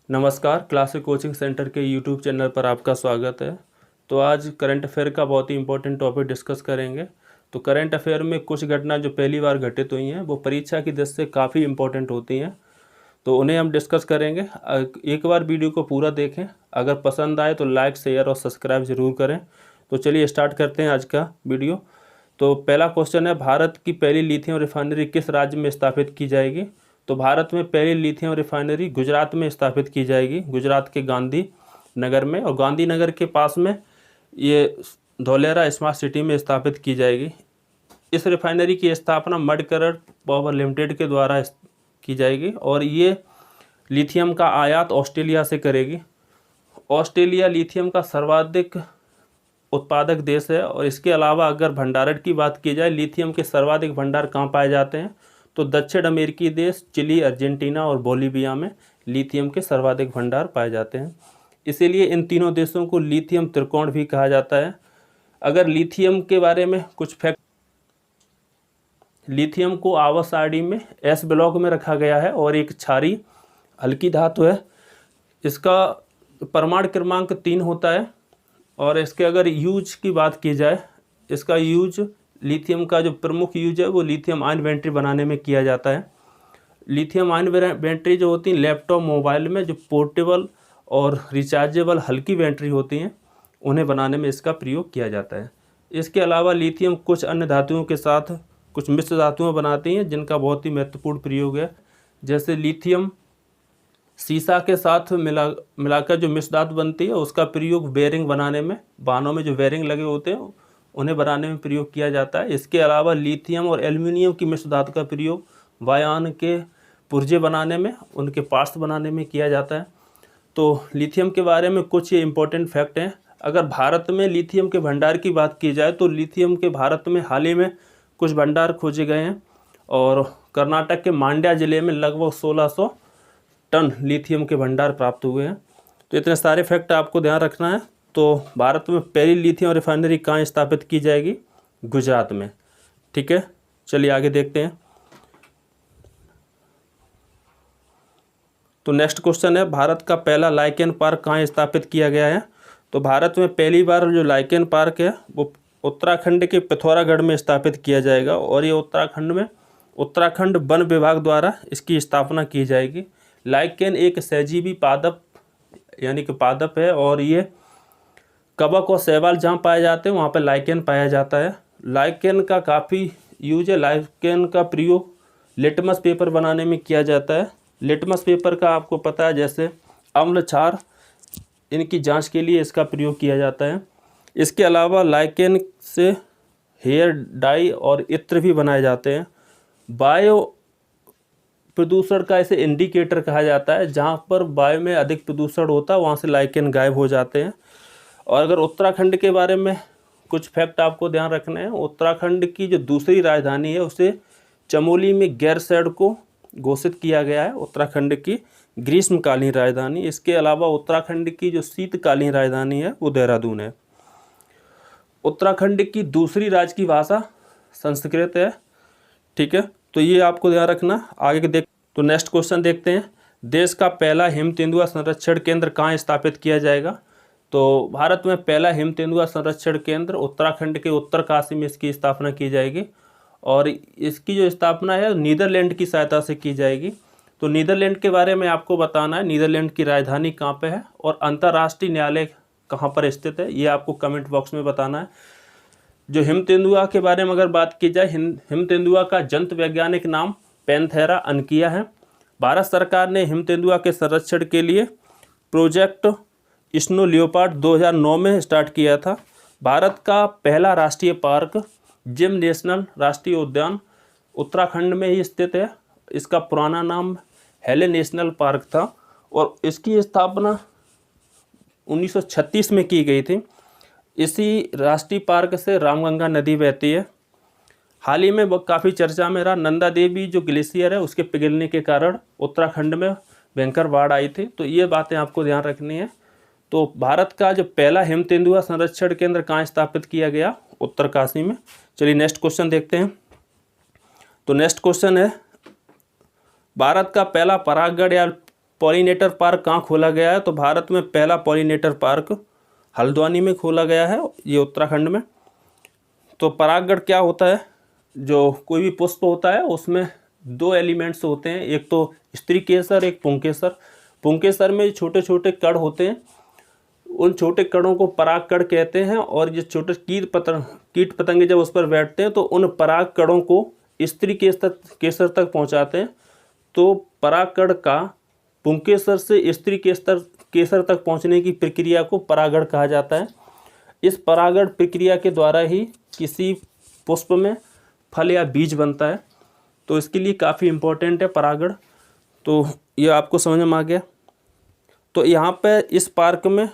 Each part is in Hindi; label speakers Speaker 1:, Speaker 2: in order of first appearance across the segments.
Speaker 1: नमस्कार, क्लासिक कोचिंग सेंटर के यूट्यूब चैनल पर आपका स्वागत है। तो आज करंट अफेयर का बहुत ही इंपॉर्टेंट टॉपिक डिस्कस करेंगे। तो करंट अफेयर में कुछ घटना जो पहली बार घटित हुई हैं वो परीक्षा की दृष्टि से काफ़ी इंपॉर्टेंट होती हैं, तो उन्हें हम डिस्कस करेंगे। एक बार वीडियो को पूरा देखें, अगर पसंद आए तो लाइक, शेयर और सब्सक्राइब ज़रूर करें। तो चलिए स्टार्ट करते हैं आज का वीडियो। तो पहला क्वेश्चन है, भारत की पहली लिथियम रिफाइनरी किस राज्य में स्थापित की जाएगी? तो भारत में पहली लिथियम रिफाइनरी गुजरात में स्थापित की जाएगी, गुजरात के गांधी नगर में, और गांधीनगर के पास में ये धौलेरा स्मार्ट सिटी में स्थापित की जाएगी। इस रिफाइनरी की स्थापना मडकरर पावर लिमिटेड के द्वारा की जाएगी और ये लिथियम का आयात ऑस्ट्रेलिया से करेगी। ऑस्ट्रेलिया लिथियम का सर्वाधिक उत्पादक देश है। और इसके अलावा अगर भंडारण की बात की जाए, लिथियम के सर्वाधिक भंडार कहाँ पाए जाते हैं? तो दक्षिण अमेरिकी देश चिली, अर्जेंटीना और बोलीविया में लिथियम के सर्वाधिक भंडार पाए जाते हैं। इसीलिए इन तीनों देशों को लिथियम त्रिकोण भी कहा जाता है। अगर लिथियम के बारे में कुछ फैक्ट, लिथियम को आवर्त सारणी में एस ब्लॉक में रखा गया है और एक क्षारीय हल्की धातु है। इसका परमाणु क्रमांक 3 होता है। और इसके अगर यूज की बात की जाए, इसका यूज, लिथियम का जो प्रमुख यूज है वो लिथियम आयन बैटरी बनाने में किया जाता है। लिथियम आयन बैटरी जो होती है लैपटॉप, मोबाइल में जो पोर्टेबल और रिचार्जेबल हल्की बैटरी होती हैं, उन्हें बनाने में इसका प्रयोग किया जाता है। इसके अलावा लिथियम कुछ अन्य धातुओं के साथ कुछ मिश्र धातुएं बनाती हैं जिनका बहुत ही महत्वपूर्ण प्रयोग है। जैसे लिथियम सीसा के साथ मिलाकर जो मिश्र धातु बनती है उसका प्रयोग बेयरिंग बनाने में, वाहनों में जो बेयरिंग लगे होते हैं उन्हें बनाने में प्रयोग किया जाता है। इसके अलावा लिथियम और एल्युमिनियम की मिश्र धातु का प्रयोग वायुयान के पुर्जे बनाने में, उनके पार्ट्स बनाने में किया जाता है। तो लिथियम के बारे में कुछ ये इंपॉर्टेंट फैक्ट हैं। अगर भारत में लिथियम के भंडार की बात की जाए तो लिथियम के भारत में हाल ही में कुछ भंडार खोजे गए हैं और कर्नाटक के मांड्या जिले में लगभग 1600 टन लिथियम के भंडार प्राप्त हुए हैं। तो इतने सारे फैक्ट आपको ध्यान रखना है। तो भारत में पहली लिथियम रिफाइनरी कहाँ स्थापित की जाएगी? गुजरात में। ठीक है, चलिए आगे देखते हैं। तो नेक्स्ट क्वेश्चन है, भारत का पहला लाइकेन पार्क कहाँ स्थापित किया गया है? तो भारत में पहली बार जो लाइकेन पार्क है वो उत्तराखंड के पिथौरागढ़ में स्थापित किया जाएगा और ये उत्तराखंड वन विभाग द्वारा इसकी स्थापना की जाएगी। लाइकेन एक सहजीवी पादप यानी कि पादप है और ये कवक और शैवाल जहाँ पाए जाते हैं वहाँ पर लाइकेन पाया जाता है। लाइकेन का काफ़ी यूज है। लाइकेन का प्रयोग लिटमस पेपर बनाने में किया जाता है। लिटमस पेपर का आपको पता है, जैसे अम्ल, क्षार, इनकी जांच के लिए इसका प्रयोग किया जाता है। इसके अलावा लाइकेन से हेयर डाई और इत्र भी बनाए जाते हैं। वायु प्रदूषण का इसे इंडिकेटर कहा जाता है। जहाँ पर वायु में अधिक प्रदूषण होता है वहाँ से लाइकेन गायब हो जाते हैं। और अगर उत्तराखंड के बारे में कुछ फैक्ट आपको ध्यान रखना है, उत्तराखंड की जो दूसरी राजधानी है उसे चमोली में गैरसैंण को घोषित किया गया है, उत्तराखंड की ग्रीष्मकालीन राजधानी। इसके अलावा उत्तराखंड की जो शीतकालीन राजधानी है वो देहरादून है। उत्तराखंड की दूसरी राज्य की भाषा संस्कृत है। ठीक है, तो ये आपको ध्यान रखना। आगे तो नेक्स्ट क्वेश्चन देखते हैं, देश का पहला हिम तेंदुआ संरक्षण केंद्र कहाँ स्थापित किया जाएगा? तो भारत में पहला हिम तेंदुआ संरक्षण केंद्र उत्तराखंड के उत्तरकाशी में इसकी स्थापना की जाएगी और इसकी जो स्थापना है नीदरलैंड की सहायता से की जाएगी। तो नीदरलैंड के बारे में आपको बताना है, नीदरलैंड की राजधानी कहाँ पे है और अंतर्राष्ट्रीय न्यायालय कहाँ पर स्थित है, ये आपको कमेंट बॉक्स में बताना है। जो हिम तेंदुआ के बारे में अगर बात की जाए, हिम तेंदुआ का जंतु वैज्ञानिक नाम पैंथेरा अनकिया है। भारत सरकार ने हिम तेंदुआ के संरक्षण के लिए प्रोजेक्ट स्नो लियोपार्ड 2009 में स्टार्ट किया था। भारत का पहला राष्ट्रीय पार्क जिम नेशनल राष्ट्रीय उद्यान उत्तराखंड में ही स्थित है। इसका पुराना नाम हेले नेशनल पार्क था और इसकी स्थापना 1936 में की गई थी। इसी राष्ट्रीय पार्क से रामगंगा नदी बहती है। हाल ही में वो काफ़ी चर्चा में रहा, नंदा देवी जो ग्लेशियर है उसके पिघलने के कारण उत्तराखंड में भयंकर बाढ़ आई थी। तो ये बातें आपको ध्यान रखनी है। तो भारत का जो पहला हिम तेंदुआ संरक्षण केंद्र कहाँ स्थापित किया गया? उत्तरकाशी में। चलिए नेक्स्ट क्वेश्चन देखते हैं। तो नेक्स्ट क्वेश्चन है, भारत का पहला परागण या पॉलिनेटर पार्क कहाँ खोला गया है? तो भारत में पहला पॉलिनेटर पार्क हल्द्वानी में खोला गया है, ये उत्तराखंड में। तो परागण क्या होता है? जो कोई भी पुष्प होता है उसमें दो एलिमेंट्स होते हैं, एक तो स्त्री केसर, एक पुंकेसर। पुंकेसर में छोटे छोटे कण होते हैं, उन छोटे कणों को परागकण कहते हैं। और ये छोटे कीट पतंगे जब उस पर बैठते हैं तो उन पराग कणों को स्त्री केसर तक पहुंचाते हैं। तो परागकण का पुंकेसर से स्त्री केसर तक पहुंचने की प्रक्रिया को परागण कहा जाता है। इस परागण प्रक्रिया के द्वारा ही किसी पुष्प में फल या बीज बनता है। तो इसके लिए काफ़ी इम्पोर्टेंट है परागण। तो ये आपको समझ में आ गया। तो यहाँ पे इस पार्क में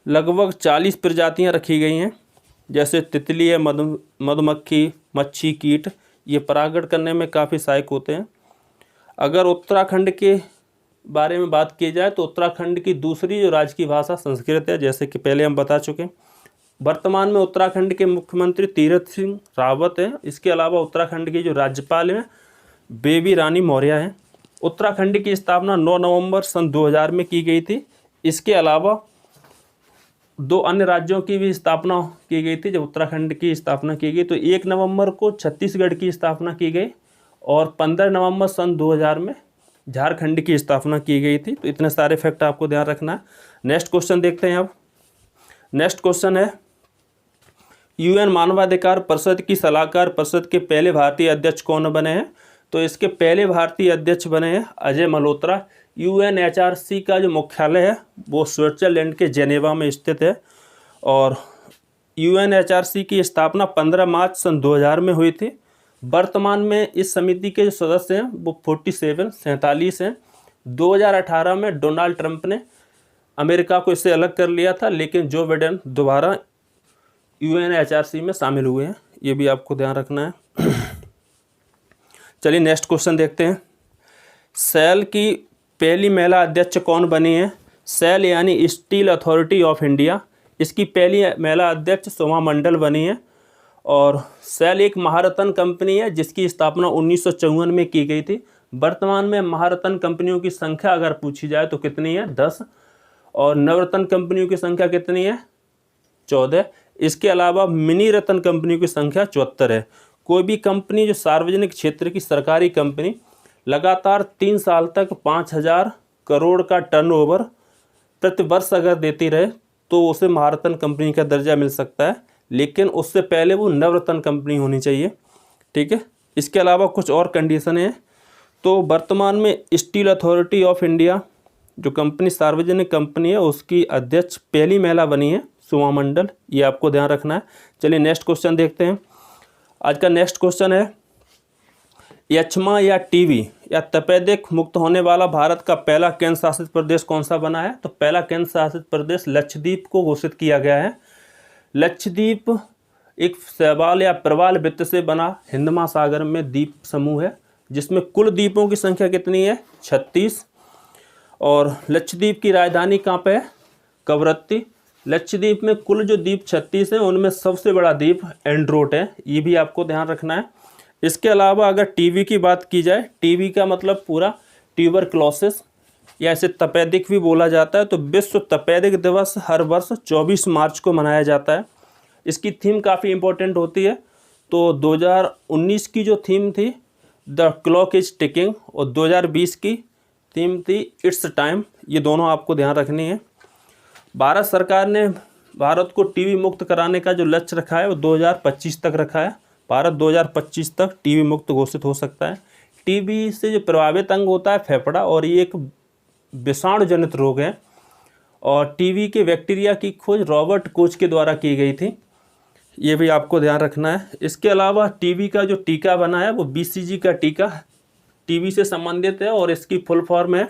Speaker 1: लगभग 40 प्रजातियाँ रखी गई हैं, जैसे तितली है, मधुमक्खी, मच्छी, कीट। ये परागण करने में काफ़ी सहायक होते हैं। अगर उत्तराखंड के बारे में बात की जाए तो उत्तराखंड की दूसरी जो राज्य की भाषा संस्कृत है, जैसे कि पहले हम बता चुके हैं। वर्तमान में उत्तराखंड के मुख्यमंत्री तीरथ सिंह रावत हैं। इसके अलावा उत्तराखंड की जो राज्यपाल हैं बेबी रानी मौर्य हैं। उत्तराखंड की स्थापना 9 नवंबर सन 2000 में की गई थी। इसके अलावा 2 अन्य राज्यों की भी स्थापना की गई थी जब उत्तराखंड की स्थापना की गई। तो 1 नवंबर को छत्तीसगढ़ की स्थापना की गई और 15 नवंबर सन 2000 में झारखंड की स्थापना की गई थी। तो इतने सारे फैक्ट आपको ध्यान रखना है। नेक्स्ट क्वेश्चन देखते हैं अब। नेक्स्ट क्वेश्चन है, यूएन मानवाधिकार परिषद की सलाहकार परिषद के पहले भारतीय अध्यक्ष कौन बने हैं? तो इसके पहले भारतीय अध्यक्ष बने हैं अजय मल्होत्रा। यूएनएचआरसी का जो मुख्यालय है वो स्विट्जरलैंड के जेनेवा में स्थित है। और यूएनएचआरसी की स्थापना 15 मार्च सन 2000 में हुई थी। वर्तमान में इस समिति के जो सदस्य हैं वो 47 हैं। 2018 में डोनाल्ड ट्रंप ने अमेरिका को इससे अलग कर लिया था, लेकिन जो बाइडेन दोबारा यूएनएचआरसी में शामिल हुए हैं। ये भी आपको ध्यान रखना है। चलिए नेक्स्ट क्वेश्चन देखते हैं। सेल की पहली महिला अध्यक्ष कौन बनी है? सेल यानी स्टील अथॉरिटी ऑफ इंडिया, इसकी पहली महिला अध्यक्ष सोमा मंडल बनी है। और सेल एक महारत्न कंपनी है जिसकी स्थापना 1954 में की गई थी। वर्तमान में महारत्न कंपनियों की संख्या अगर पूछी जाए तो कितनी है? 10। और नवरत्न कंपनियों की संख्या कितनी है? 14। इसके अलावा मिनी रत्न कंपनियों की संख्या 74 है। कोई भी कंपनी जो सार्वजनिक क्षेत्र की सरकारी कंपनी लगातार 3 साल तक 5000 करोड़ का टर्नओवर प्रति वर्ष अगर देती रहे तो उसे महारत्न कंपनी का दर्जा मिल सकता है, लेकिन उससे पहले वो नवरत्न कंपनी होनी चाहिए। ठीक है। इसके अलावा कुछ और कंडीशन है। तो वर्तमान में स्टील अथॉरिटी ऑफ इंडिया जो कंपनी सार्वजनिक कंपनी है उसकी अध्यक्ष पहली महिला बनी है सोमा मंडल। ये आपको ध्यान रखना है। चलिए नेक्स्ट क्वेश्चन देखते हैं। आज का नेक्स्ट क्वेश्चन है, यक्ष्मा या टीबी या तपेदिक मुक्त होने वाला भारत का पहला केंद्र शासित प्रदेश कौन सा बना है? तो पहला केंद्र शासित प्रदेश लक्षद्वीप को घोषित किया गया है। लक्षद्वीप एक शैवाल या प्रवाल वृत्त से बना हिंद महासागर में द्वीप समूह है जिसमें कुल द्वीपों की संख्या कितनी है? 36। और लक्षद्वीप की राजधानी कहाँ पे है? कवरत्ती। लक्षद्वीप में कुल जो द्वीप 36 हैं उनमें सबसे बड़ा द्वीप एंड्रोट है। ये भी आपको ध्यान रखना है। इसके अलावा अगर टीबी की बात की जाए, टीबी का मतलब पूरा ट्यूबरक्लोसिस या इसे तपेदिक भी बोला जाता है। तो विश्व तपेदिक दिवस हर वर्ष 24 मार्च को मनाया जाता है। इसकी थीम काफ़ी इम्पोर्टेंट होती है। तो 2019 की जो थीम थी द क्लॉक इज टिकिंग और 2020 की थीम थी इट्स टाइम। ये दोनों आपको ध्यान रखनी है। भारत सरकार ने भारत को टीबी मुक्त कराने का जो लक्ष्य रखा है वो 2025 तक रखा है। भारत 2025 तक टीबी मुक्त घोषित हो सकता है। टीबी से जो प्रभावित अंग होता है फेफड़ा, और ये एक विषाणु जनित रोग है। और टीबी के बैक्टीरिया की खोज रॉबर्ट कोच के द्वारा की गई थी। ये भी आपको ध्यान रखना है। इसके अलावा टीबी का जो टीका बना है वो BCG का टीका टीबी से संबंधित है और इसकी फुल फॉर्म है,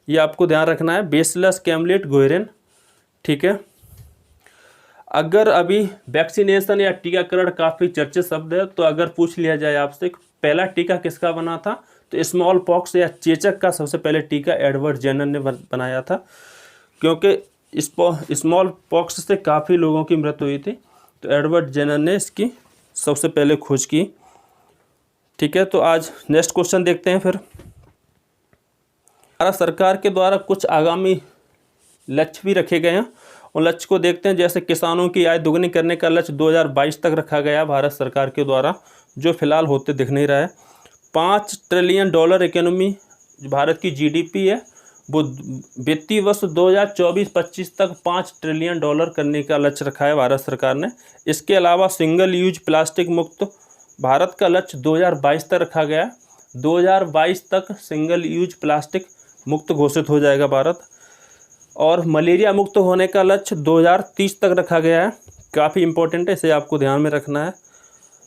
Speaker 1: ये आपको ध्यान रखना है, बेसिलस कैमलेट गुएरिन। ठीक है। अगर अभी वैक्सीनेशन या टीकाकरण काफ़ी चर्चित शब्द है, तो अगर पूछ लिया जाए आपसे पहला टीका किसका बना था, तो स्मॉल पॉक्स या चेचक का सबसे पहले टीका एडवर्ड जेनर ने बनाया था, क्योंकि स्मॉल पॉक्स से काफ़ी लोगों की मृत्यु हुई थी। तो एडवर्ड जेनर ने इसकी सबसे पहले खोज की। ठीक है। तो आज नेक्स्ट क्वेश्चन देखते हैं फिर। भारत सरकार के द्वारा कुछ आगामी लक्ष्य भी रखे गए हैं। उन लक्ष्य को देखते हैं। जैसे किसानों की आय दोगुनी करने का लक्ष्य 2022 तक रखा गया है भारत सरकार के द्वारा, जो फिलहाल होते दिख नहीं रहा है। $5 ट्रिलियन इकोनॉमी भारत की जीडीपी है, वो वित्तीय वर्ष 2024-25 तक $5 ट्रिलियन करने का लक्ष्य रखा है भारत सरकार ने। इसके अलावा सिंगल यूज प्लास्टिक मुक्त भारत का लक्ष्य 2022 तक रखा गया है। 2022 तक सिंगल यूज प्लास्टिक मुक्त घोषित हो जाएगा भारत। और मलेरिया मुक्त होने का लक्ष्य 2030 तक रखा गया है। काफ़ी इंपॉर्टेंट है, इसे आपको ध्यान में रखना है।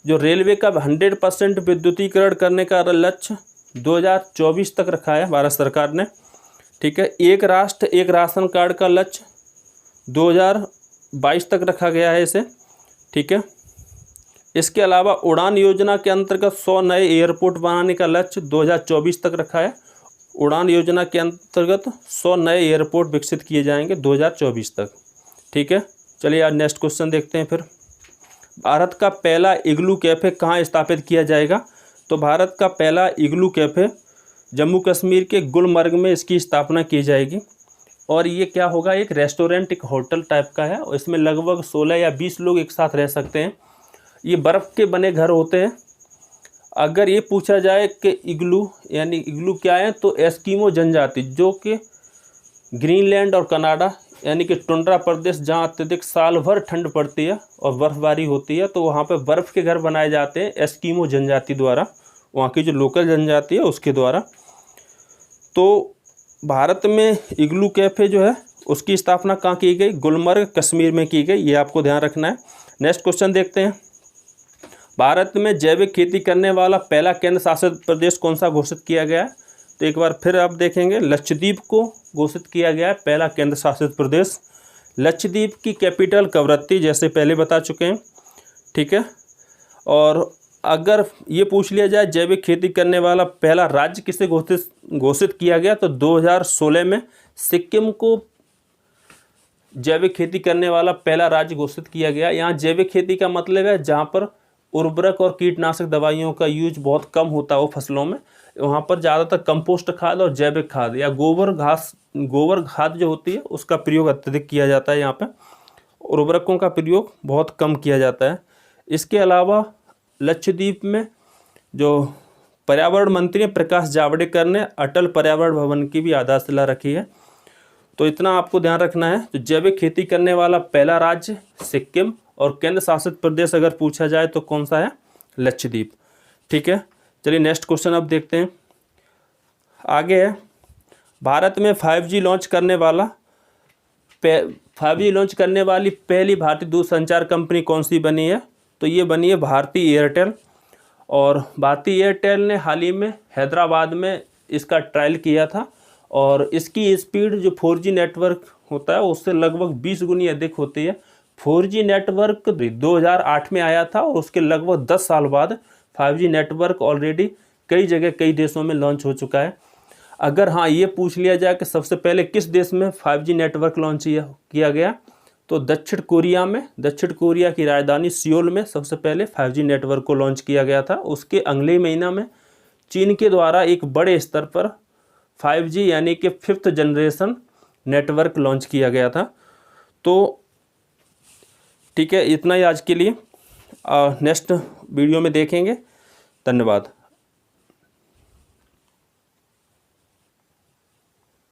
Speaker 1: जो रेलवे का 100% विद्युतीकरण करने का लक्ष्य 2024 तक रखा है भारत सरकार ने। ठीक है। एक राष्ट्र एक राशन कार्ड का लक्ष्य 2022 तक रखा गया है इसे। ठीक है। इसके अलावा उड़ान योजना के अंतर्गत 100 नए एयरपोर्ट बनाने का लक्ष्य 2024 तक रखा है। उड़ान योजना के अंतर्गत 100 नए एयरपोर्ट विकसित किए जाएंगे 2024 तक। ठीक है। चलिए आज नेक्स्ट क्वेश्चन देखते हैं। फिर भारत का पहला इग्लू कैफ़े कहाँ स्थापित किया जाएगा? तो भारत का पहला इग्लू कैफ़े जम्मू कश्मीर के गुलमर्ग में इसकी स्थापना की जाएगी। और ये क्या होगा, एक रेस्टोरेंट, एक होटल टाइप का है। और इसमें लगभग 16 या 20 लोग एक साथ रह सकते हैं। ये बर्फ़ के बने घर होते हैं। अगर ये पूछा जाए कि इग्लू यानी इग्लू क्या है, तो एस्किमो जनजाति जो कि ग्रीनलैंड और कनाडा यानी कि टुंड्रा प्रदेश जहाँ अत्यधिक साल भर ठंड पड़ती है और बर्फबारी होती है, तो वहाँ पे बर्फ़ के घर बनाए जाते हैं एस्किमो जनजाति द्वारा, वहाँ की जो लोकल जनजाति है उसके द्वारा। तो भारत में इग्लू कैफ़े जो है उसकी स्थापना कहाँ की गई? गुलमर्ग कश्मीर में की गई। ये आपको ध्यान रखना है। नेक्स्ट क्वेश्चन देखते हैं। भारत में जैविक खेती करने वाला पहला केंद्र शासित प्रदेश कौन सा घोषित किया गया है? तो एक बार फिर आप देखेंगे, लक्षद्वीप को घोषित किया गया है पहला केंद्र शासित प्रदेश। लक्षद्वीप की कैपिटल कवरत्ती, जैसे पहले बता चुके हैं। ठीक है। और अगर ये पूछ लिया जाए जैविक खेती करने वाला पहला राज्य किसे घोषित किया गया, तो 2016 में सिक्किम को जैविक खेती करने वाला पहला राज्य घोषित किया गया। यहाँ जैविक खेती का मतलब है जहाँ पर उर्वरक और कीटनाशक दवाइयों का यूज बहुत कम होता हो फसलों में। वहाँ पर ज़्यादातर कंपोस्ट खाद और जैविक खाद या गोबर खाद जो होती है उसका प्रयोग अत्यधिक किया जाता है। यहाँ पे उर्वरकों का प्रयोग बहुत कम किया जाता है। इसके अलावा लक्षद्वीप में जो पर्यावरण मंत्री प्रकाश जावड़ेकर ने अटल पर्यावरण भवन की भी आधारशिला रखी है। तो इतना आपको ध्यान रखना है। तो जैविक खेती करने वाला पहला राज्य सिक्किम, और केंद्र शासित प्रदेश अगर पूछा जाए तो कौन सा है? लक्षद्वीप। ठीक है। चलिए नेक्स्ट क्वेश्चन अब देखते हैं। आगे है, भारत में 5G लॉन्च करने वाली पहली भारतीय दूरसंचार कंपनी कौन सी बनी है? तो ये बनी है भारती एयरटेल। और भारती एयरटेल ने हाल ही में हैदराबाद में इसका ट्रायल किया था। और इसकी स्पीड जो 4G नेटवर्क होता है उससे लगभग 20 गुनी अधिक होती है। 4G नेटवर्क 2008 में आया था और उसके लगभग 10 साल बाद 5G नेटवर्क ऑलरेडी कई जगह कई देशों में लॉन्च हो चुका है। अगर हाँ ये पूछ लिया जाए कि सबसे पहले किस देश में 5G नेटवर्क लॉन्च किया गया, तो दक्षिण कोरिया की राजधानी सियोल में सबसे पहले 5G नेटवर्क को लॉन्च किया गया था। उसके अगले महीना में चीन के द्वारा एक बड़े स्तर पर 5G यानी कि 5th जनरेशन नेटवर्क लॉन्च किया गया था। तो ठीक है, इतना ही आज के लिए। नेक्स्ट वीडियो में देखेंगे। धन्यवाद।